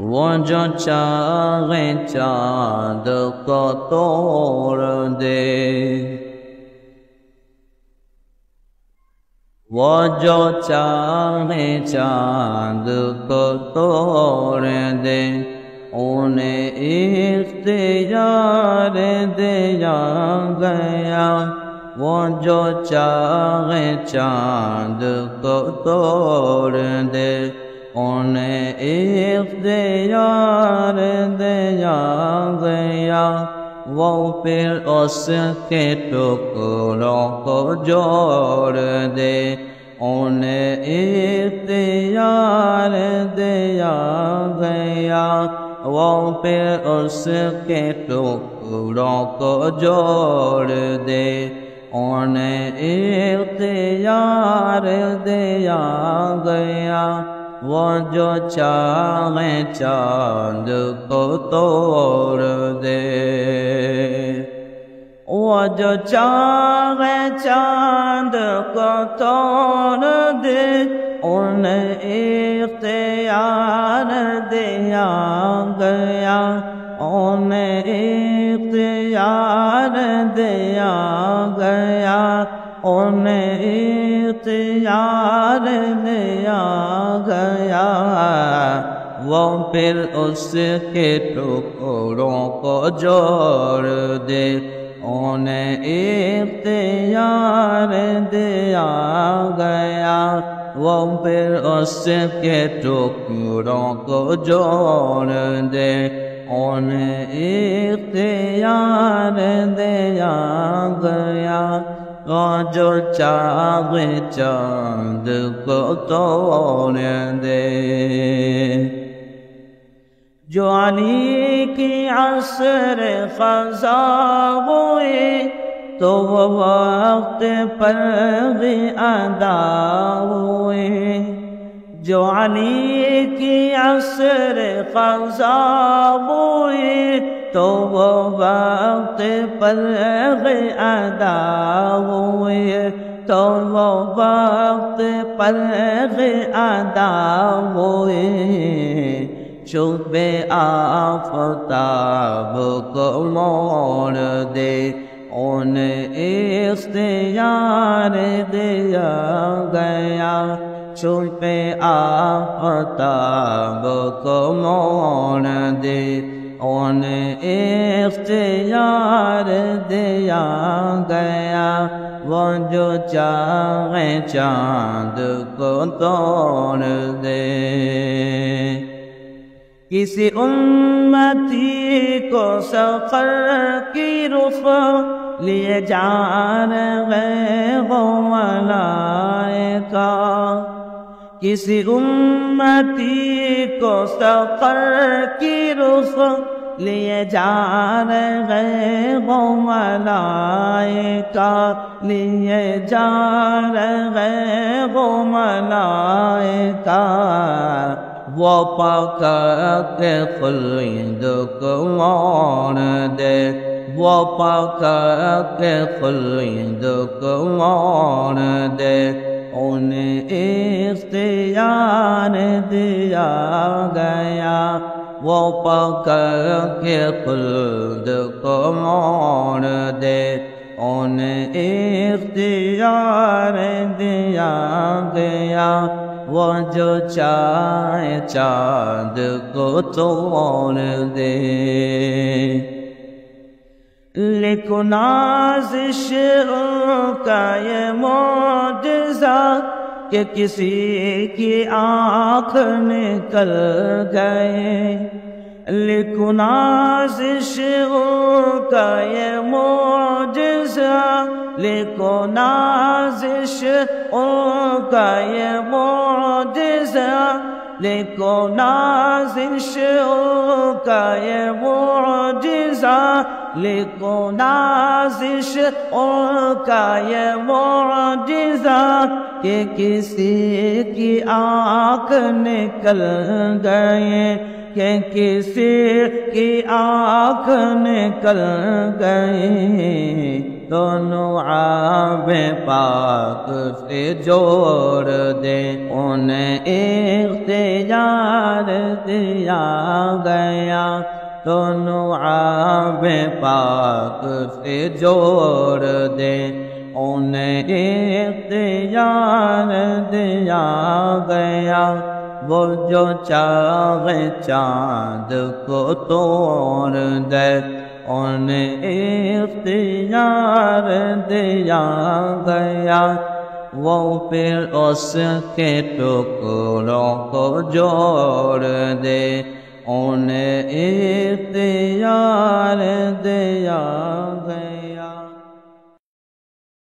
وہ جو چاہے چاند کو توڑ دے، وہ جو چاہے چاند کو توڑ دے، انہیں اختیار دیا گیا۔ وہ جو چاہے چاند کو توڑ دے، انہیں اختیار دیا گیا۔ وہ پھر اس کے ٹکڑوں کو جوڑ دے، انہیں اختیار دیا گیا۔ وہ پھر اس کے ٹکڑوں کو جوڑ دے، انہیں اختیار دیا گیا۔ وہ جو چاہے چاند کو توڑ دے، وہ جو چاہے چاند کو توڑ دے، انہیں اختیار دیا گیا، انہیں اختیار دیا گیا، انہیں اختیار دیا گیا۔ وہ پھر اس کے ٹکڑوں کو جوڑ دے، انہیں اختیار دیا گیا۔ وہ پھر اس کے ٹکڑوں کو جوڑ دے، انہیں اختیار دیا گیا۔ وہ جو چاہے چاند کو توڑ دے، جو علی کی عصر خزاں ہوئی تو وہ وقت پر بھی ادا ہوئی۔ جو علی کی عصر خزاں ہوئی تو وہ وقت پر بھی ادا ہوئی، تو وہ وقت پر بھی ادا ہوئی۔ شب آفتاب کو موڑ دے، انہیں اختیار دیا گیا۔ شب آفتاب کو موڑ دے، انہیں اختیار دیا گیا۔ وہ جو چاہے چاند کو توڑ دے، کسی امتی کو سفر کی رخ لیے جان گئے وہ ملائکہ۔ کسی امتی کو سفر کی رخ لیے جان گئے وہ ملائکہ، لیے جان گئے وہ ملائکہ۔ وہ پکڑ کے خلد کو موڑ دے، وہ پکڑ کے خلد کو موڑ دے، انہیں اختیار دیا گیا۔ وہ پکڑ کے خلد کو موڑ دے، انہیں اختیار دیا گیا۔ وہ جو چاہے چاند کو توڑ دے، لیکن نازش کا یہ معجزہ کہ کسی کی آنکھ نکل گئے۔ لیکن نازش کا یہ معجزہ، لیکن نازش کا یہ معجزہ، لیکن نازش کا یہ معجزہ، لیکن نازش کا یہ معجزہ کہ کسی کی آنکھ نکل گئے، کہ کسی کی آنکھ نکل گئی۔ دونوں آب پاک سے جوڑ دے انہیں اختیار دیا گیا دونوں آب پاک سے جوڑ دے انہیں اختیار دیا گیا وہ جو چاہے چاند کو توڑ دے انہیں اختیار دیا گیا وہ پھر اس کے ٹکڑوں کو جوڑ دے انہیں اختیار دیا